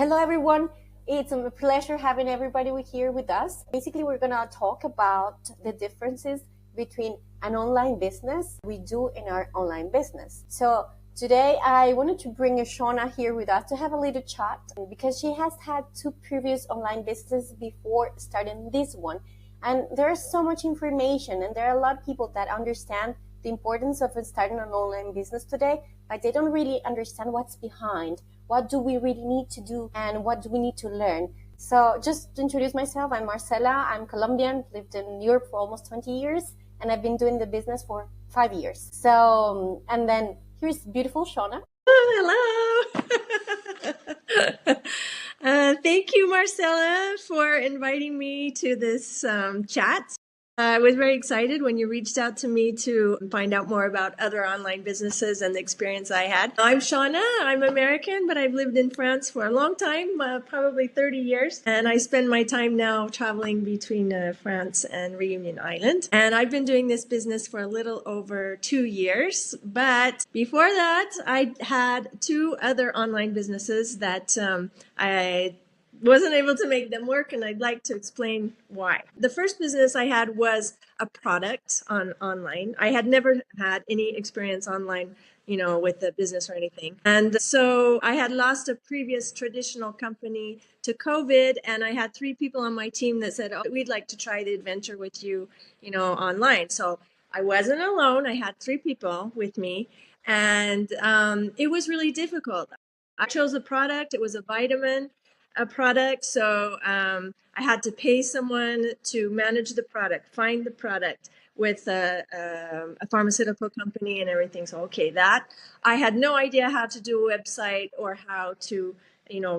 Hello, everyone. It's a pleasure having everybody here with us. Basically, we're going to talk about the differences between an online business we do in our online business. So today, I wanted to bring Shauna here with us to have a little chat because she has had two previous online businesses before starting this one. And there's so much information, and there are a lot of people that understand the importance of starting an online business today, but they don't really understand what's behind. What do we really need to do and what do we need to learn? So just to introduce myself, I'm Marcela. I'm Colombian, lived in Europe for almost 20 years, and I've been doing the business for 5 years. So, and then here's beautiful Shauna. Hello. Thank you, Marcella, for inviting me to this chat. I was very excited when you reached out to me to find out more about other online businesses and the experience I had. I'm Shauna. I'm American, but I've lived in France for a long time, probably 30 years. And I spend my time now traveling between France and Reunion Island. And I've been doing this business for a little over 2 years. But before that, I had two other online businesses that I wasn't able to make them work, and I'd like to explain why. The first business I had was a product online. I had never had any experience online, with the business or anything. And so I had lost a previous traditional company to COVID, and I had three people on my team that said, "Oh, we'd like to try the adventure with you, online." So I wasn't alone. I had three people with me, and it was really difficult. I chose a product. It was a vitamin a product. So I had to pay someone to manage the product, find the product with a pharmaceutical company and everything. So, okay, that I had no idea how to do a website or how to,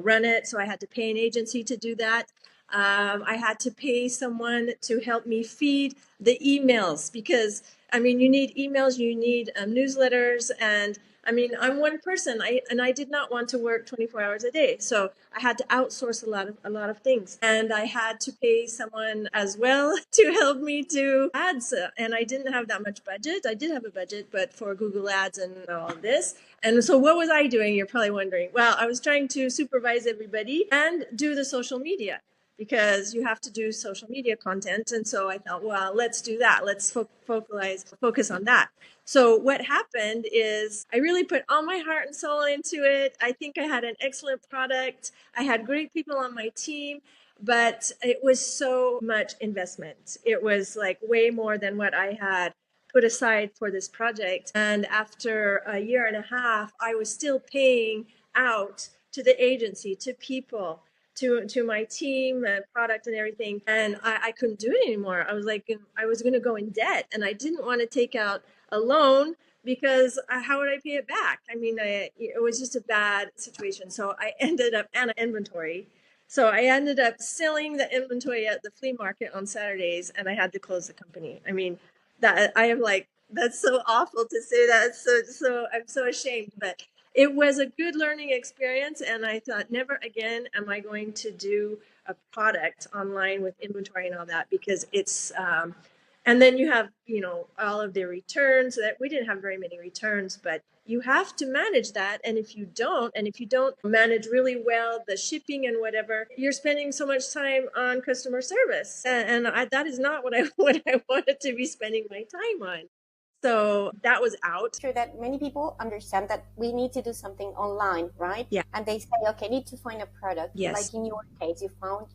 run it. So I had to pay an agency to do that. I had to pay someone to help me feed the emails because, you need emails, you need newsletters, and I'm one person. I did not want to work 24 hours a day, so I had to outsource a lot of things, and I had to pay someone as well to help me do ads. And I didn't have that much budget. I did have a budget, but for Google Ads and all of this. And so, what was I doing? You're probably wondering. Well, I was trying to supervise everybody and do the social media, because you have to do social media content. And so I thought, well, let's do that. Let's focus on that. So what happened is I really put all my heart and soul into it. I think I had an excellent product. I had great people on my team, but it was so much investment. It was like way more than what I had put aside for this project. And after a year and a half, I was still paying out to the agency, to people, to my team, product and everything. And I couldn't do it anymore. I was like, I was going to go in debt, and I didn't want to take out a loan because how would I pay it back? It was just a bad situation. So I ended up on inventory. So I ended up selling the inventory at the flea market on Saturdays, and I had to close the company. That I am like, that's so awful to say that. So I'm so ashamed, but it was a good learning experience, and I thought, never again am I going to do a product online with inventory and all that, because it's and then you have, all of the returns. That we didn't have very many returns, but you have to manage that. And if you don't manage really well the shipping and whatever, you're spending so much time on customer service, that is not what I what I wanted to be spending my time on. So that was out. Sure that many people understand that we need to do something online, right? Yeah. And they say, okay, I need to find a product. Yes. Like in your case, you found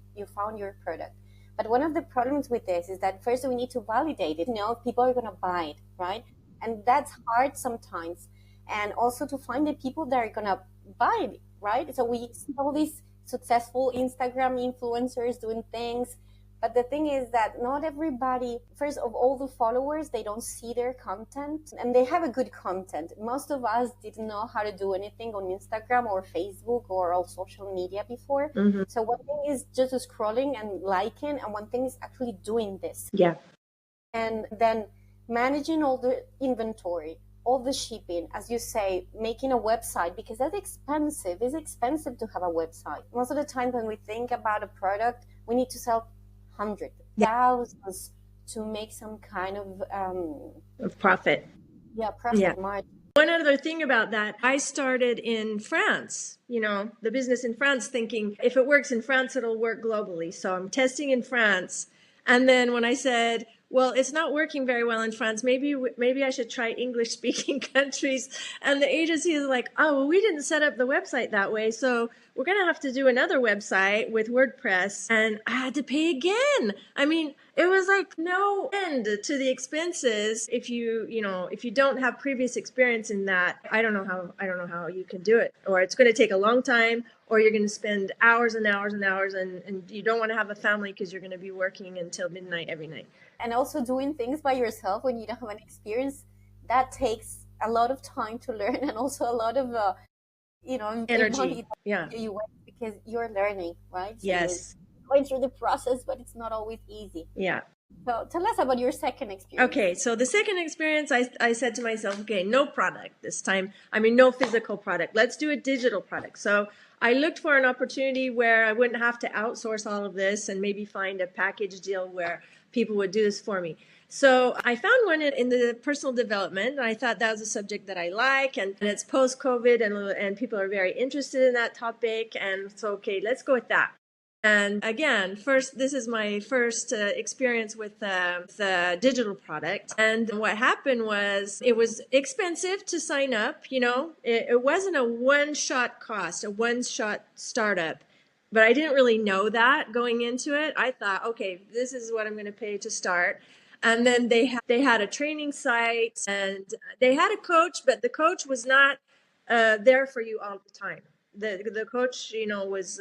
your product. But one of the problems with this is that first we need to validate it, if people are going to buy it, right? And that's hard sometimes. And also to find the people that are going to buy it, right? So we see all these successful Instagram influencers doing things. But the thing is that not everybody, first of all, the followers, they don't see their content, and they have a good content. Most of us didn't know how to do anything on Instagram or Facebook or all social media before. Mm-hmm. So one thing is just scrolling and liking, and one thing is actually doing this. Yeah. And then managing all the inventory, all the shipping, as you say, making a website, because that's expensive. It's expensive to have a website. Most of the time when we think about a product, we need to sell hundreds, thousands to make some kind of profit. Profit margin. One other thing about that, I started in France, the business in France, thinking if it works in France, it'll work globally. So I'm testing in France. And then when I said, well, it's not working very well in France, maybe I should try English speaking countries. And the agency is like, oh, well, we didn't set up the website that way. So we're going to have to do another website with WordPress. And I had to pay again. I mean, it was like no end to the expenses. If you don't have previous experience in that, I don't know how you can do it, or it's going to take a long time, or you're going to spend hours and hours and hours, and you don't want to have a family because you're going to be working until midnight every night. And also doing things by yourself when you don't have an experience, that takes a lot of time to learn, and also a lot of energy. Yeah. You wait because you're learning, right? So yes. Going through the process, but it's not always easy. Yeah. So tell us about your second experience. Okay, so the second experience, I said to myself, okay, no product this time. I mean, no physical product. Let's do a digital product. So I looked for an opportunity where I wouldn't have to outsource all of this and maybe find a package deal where people would do this for me. So I found one in the personal development, and I thought that was a subject that I like, and it's post-COVID, and people are very interested in that topic, and so, okay, let's go with that. And again, this is my first experience with the digital product. And what happened was it was expensive to sign up. It wasn't a one-shot cost, a one-shot startup. But I didn't really know that going into it. I thought, okay, this is what I'm going to pay to start. And then they had a training site, and they had a coach, but the coach was not there for you all the time. The coach, was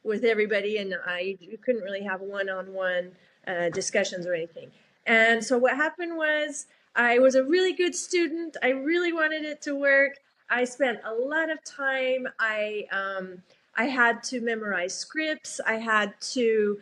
with everybody, and you couldn't really have one-on-one discussions or anything. And so what happened was I was a really good student. I really wanted it to work. I spent a lot of time. I had to memorize scripts. I had to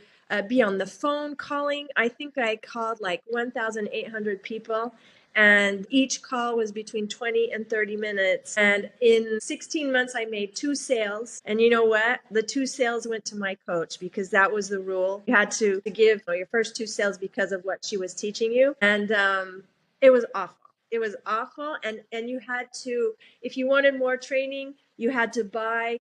be on the phone calling. I think I called like 1,800 people. And each call was between 20 and 30 minutes. And in 16 months, I made 2 sales. And you know what? The 2 sales went to my coach, because that was the rule. You had to give your first 2 sales because of what she was teaching you. And it was awful. It was awful. And you had to, if you wanted more training, you had to buy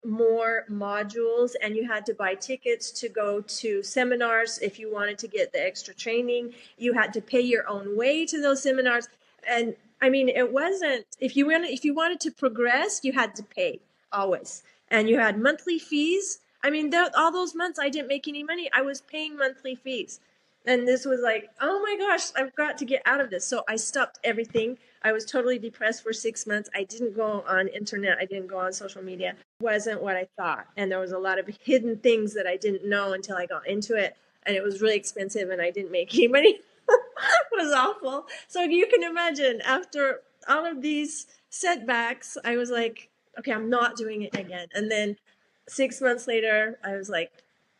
more modules, and you had to buy tickets to go to seminars. If you wanted to get the extra training, you had to pay your own way to those seminars. And I mean, it wasn't, if you wanted to progress, you had to pay always. And you had monthly fees. I mean, all those months I didn't make any money. I was paying monthly fees. And this was like, oh my gosh, I've got to get out of this. So I stopped everything. I was totally depressed for 6 months. I didn't go on internet. I didn't go on social media. It wasn't what I thought. And there was a lot of hidden things that I didn't know until I got into it. And it was really expensive, and I didn't make any money. It was awful. So you can imagine, after all of these setbacks, I was like, okay, I'm not doing it again. And then 6 months later, I was like,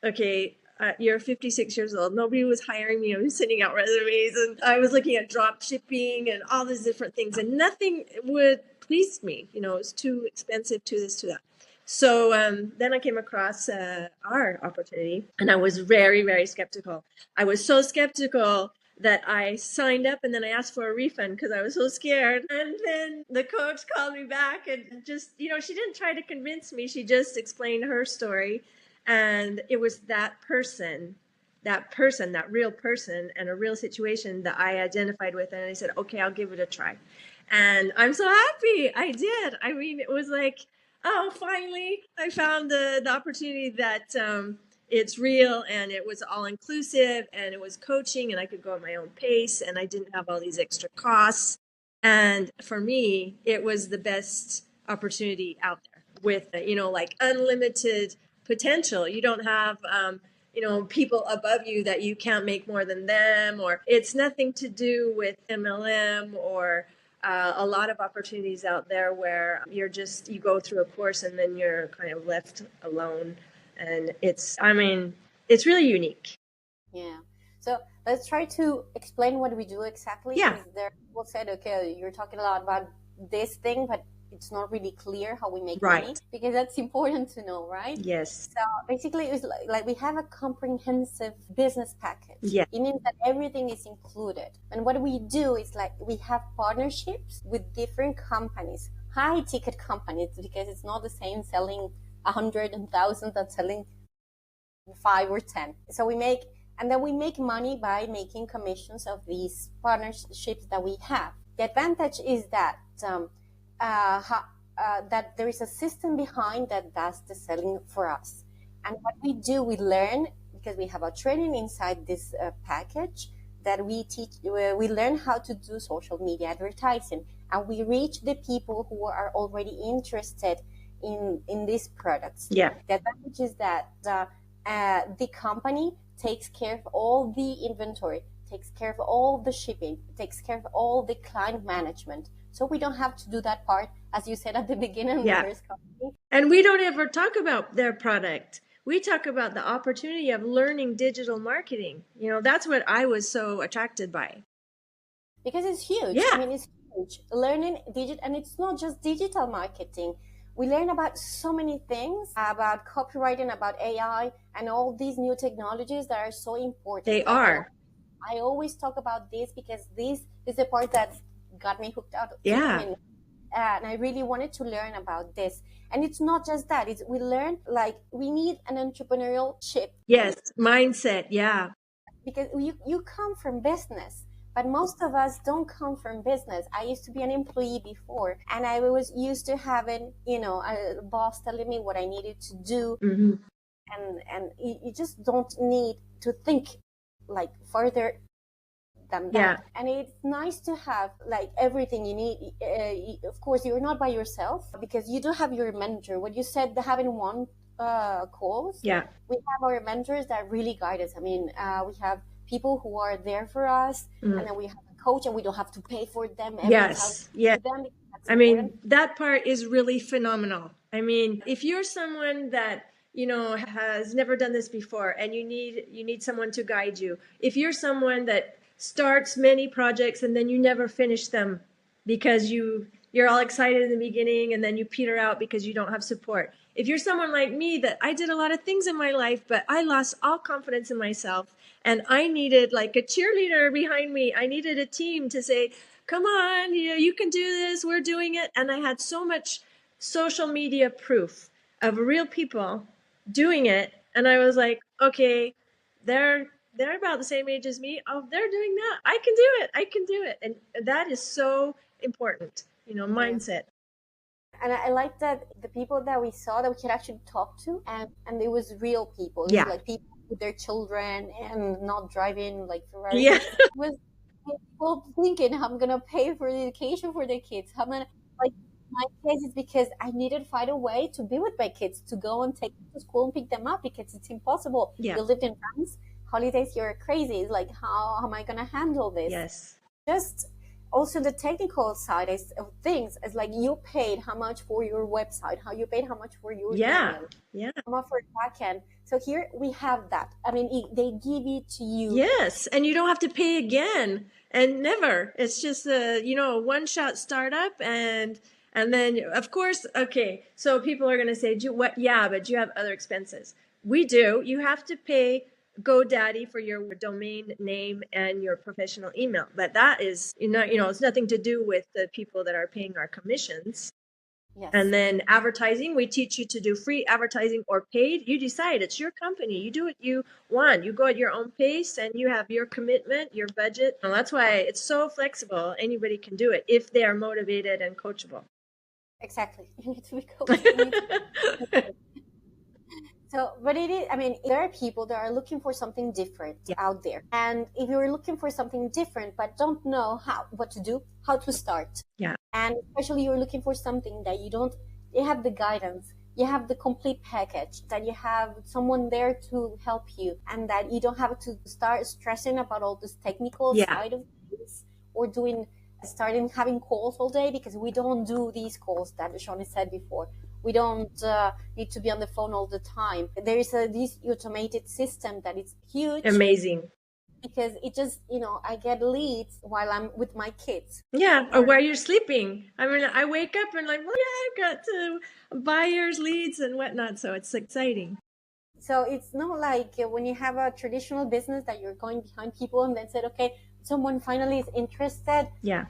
okay, you're 56 years old. Nobody was hiring me. I was sending out resumes, and I was looking at drop shipping and all these different things, and nothing would please me. It was too expensive, to this, to that. So then I came across our opportunity, and I was very, very skeptical. I was so skeptical that I signed up, and then I asked for a refund because I was so scared. And then the coach called me back, and just, she didn't try to convince me. She just explained her story. And it was that real person and a real situation that I identified with. And I said, okay, I'll give it a try. And I'm so happy I did. I mean, it was like, oh, finally, I found the opportunity that it's real, and it was all inclusive, and it was coaching, and I could go at my own pace, and I didn't have all these extra costs. And for me, it was the best opportunity out there with, like unlimited potential. You don't have, people above you that you can't make more than them, or it's nothing to do with MLM or a lot of opportunities out there where you go through a course and then you're kind of left alone. And it's really unique. Yeah. So let's try to explain what we do exactly. Yeah. There people said, okay, you're talking a lot about this thing, but it's not really clear how we make money, Right. because that's important to know, right? Yes. So basically, it's like we have a comprehensive business package. Yeah. It means that everything is included. And what we do is like we have partnerships with different companies, high ticket companies, because it's not the same selling 100 and 1,000 than selling 5 or 10. So we make, and then we make money by making commissions of these partnerships that we have. The advantage is that that there is a system behind that does the selling for us. And what we do, we learn, because we have a training inside this package, that we teach, we learn how to do social media advertising, and we reach the people who are already interested in these products. Yeah. The advantage is that the company takes care of all the inventory, takes care of all the shipping, takes care of all the client management. So we don't have to do that part, as you said at the beginning. Yeah. The first company. And we don't ever talk about their product. We talk about the opportunity of learning digital marketing. You know, that's what I was so attracted by. Because it's huge. Yeah. I mean, it's huge. Learning digital, and it's not just digital marketing. We learn about so many things, about copywriting, about AI, and all these new technologies that are so important. They are. I always talk about this because this is the part that got me hooked out. Yeah. I mean, and I really wanted to learn about this. And it's not just that. It's we learn, like, we need an entrepreneurial chip. Yes, mindset. Yeah. Because you come from business. But most of us don't come from business. I used to be an employee before, and I was used to having, you know, a boss telling me what I needed to do. Mm-hmm. And you just don't need to think like further than that. Yeah. And it's nice to have like everything you need. Of course, you're not by yourself, because you do have your mentor. What you said, having one calls. Yeah. We have our mentors that really guide us. I mean, we have people who are there for us, and then we have a coach, and we don't have to pay for them every Yes. time. Yeah. That's I mean, important. that part is really phenomenal. I mean, if you're someone that, you know, has never done this before, and you need someone to guide you. If you're someone that starts many projects and then you never finish them because you're all excited in the beginning and then you peter out because you don't have support. If you're someone like me, that I did a lot of things in my life, but I lost all confidence in myself, and I needed like a cheerleader behind me. I needed a team to say, come on, you can do this, we're doing it. And I had so much social media proof of real people doing it. And I was like, okay, they're about the same age as me. Oh, they're doing that. I can do it. I can do it. And that is so important, you know, mindset. And I like that the people that we saw that we could actually talk to, and it was real people. It was Yeah. like people with their children and not driving like Ferrari. Yeah. It was people thinking, I'm gonna pay for the education for their kids. I'm gonna, like, my case is because I needed to find a way to be with my kids, to go and take them to school and pick them up, because it's impossible. Yeah. You lived in France, holidays, you're crazy. It's like, how am I gonna handle this? Yes. Just also the technical side of things is like, you paid how much for your website, how you paid how much for your Yeah. email, Yeah. how much for backend. So here we have that. I mean, they give it to you. Yes. And you don't have to pay again, and never. It's just a, you know, a one-shot startup. And then of course, okay, so people are going to say, what? Yeah, but you have other expenses. We do. You have to pay GoDaddy for your domain name and your professional email. But that is, you know, it's nothing to do with the people that are paying our commissions. Yes. And then advertising, we teach you to do free advertising or paid. You decide. It's your company. You do what you want. You go at your own pace, and you have your commitment, your budget. And that's why it's so flexible. Anybody can do it if they are motivated and coachable. Exactly. You need to be coachable. So, but it is, I mean, there are people that are looking for something different out there. And if you're looking for something different, but don't know what to do, how to start. Yeah. And especially you're looking for something that you have the guidance, you have the complete package, that you have someone there to help you, and that you don't have to start stressing about all this technical side of things, or starting having calls all day, because we don't do these calls that Shawnee said before. We don't need to be on the phone all the time. There is this automated system that is huge. Amazing. because it just, I get leads while I'm with my kids. Yeah, or Or while you're sleeping. I mean, I wake up and like, well, yeah, I've got buyers, leads, and whatnot. So it's exciting. so it's not like when you have a traditional business that you're going behind people and then said, okay, someone finally is interested. Yeah.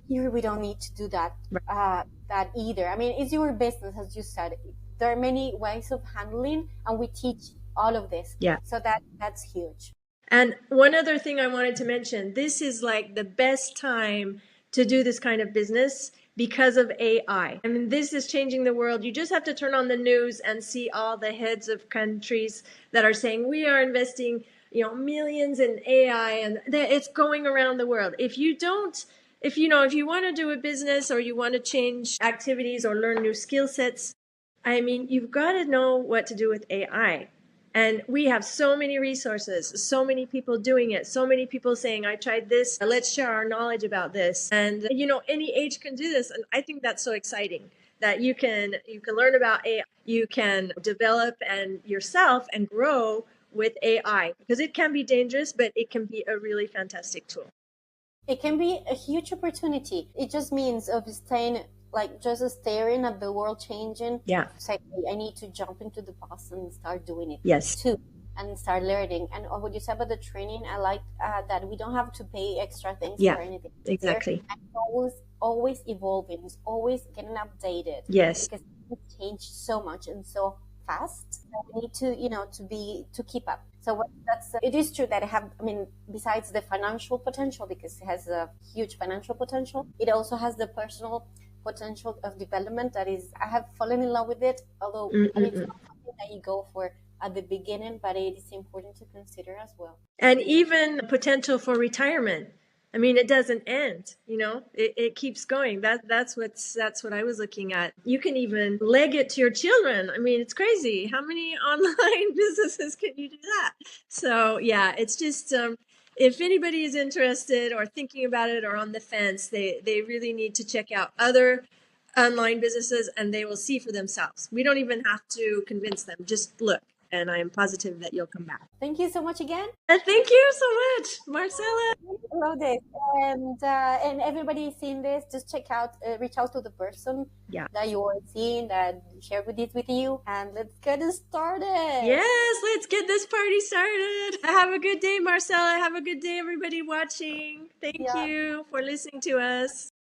Here we don't need to do that Right. that either. I mean, it's your business, as you said. There are many ways of handling, and we teach all of this. Yeah. So that's huge. And one other thing I wanted to mention, this is like the best time to do this kind of business because of AI. I mean, this is changing the world. You just have to turn on the news and see all the heads of countries that are saying we are investing, millions in AI, and it's going around the world. If you don't, if you want to do a business or you want to change activities or learn new skill sets, I mean, you've got to know what to do with AI. And we have so many resources, so many people doing it, so many people saying, I tried this, let's share our knowledge about this. And, any age can do this. And I think that's so exciting that you can learn about AI, you can develop and yourself and grow with AI, because it can be dangerous, but it can be a really fantastic tool. It can be a huge opportunity. It just means of staying, like, just staring at the world changing. Yeah. Say, hey, I need to jump into the bus and start doing it. Yes. Too, and start learning. And what you said about the training, I like that we don't have to pay extra things Yeah, for anything. exactly. And always evolving. It's always getting updated. Yes. Because things change so much and so fast that we need to keep up. So it is true that besides the financial potential, because it has a huge financial potential, it also has the personal potential of development. That is, I have fallen in love with it, although it's not something that you go for at the beginning, but it is important to consider as well. And even potential for retirement. I mean, it doesn't end, it keeps going. That's what I was looking at. You can even leg it to your children. I mean, it's crazy. How many online businesses can you do that? So yeah, it's just, if anybody is interested or thinking about it or on the fence, they really need to check out other online businesses, and they will see for themselves. We don't even have to convince them. Just look, and I am positive that you'll come back. Thank you so much again. Thank you so much, Marcela. I love this. And everybody seeing this, just reach out to the person that you are seeing, that shared this with you, and let's get it started. Yes, let's get this party started. Have a good day, Marcela. Have a good day, everybody watching. Thank you for listening to us.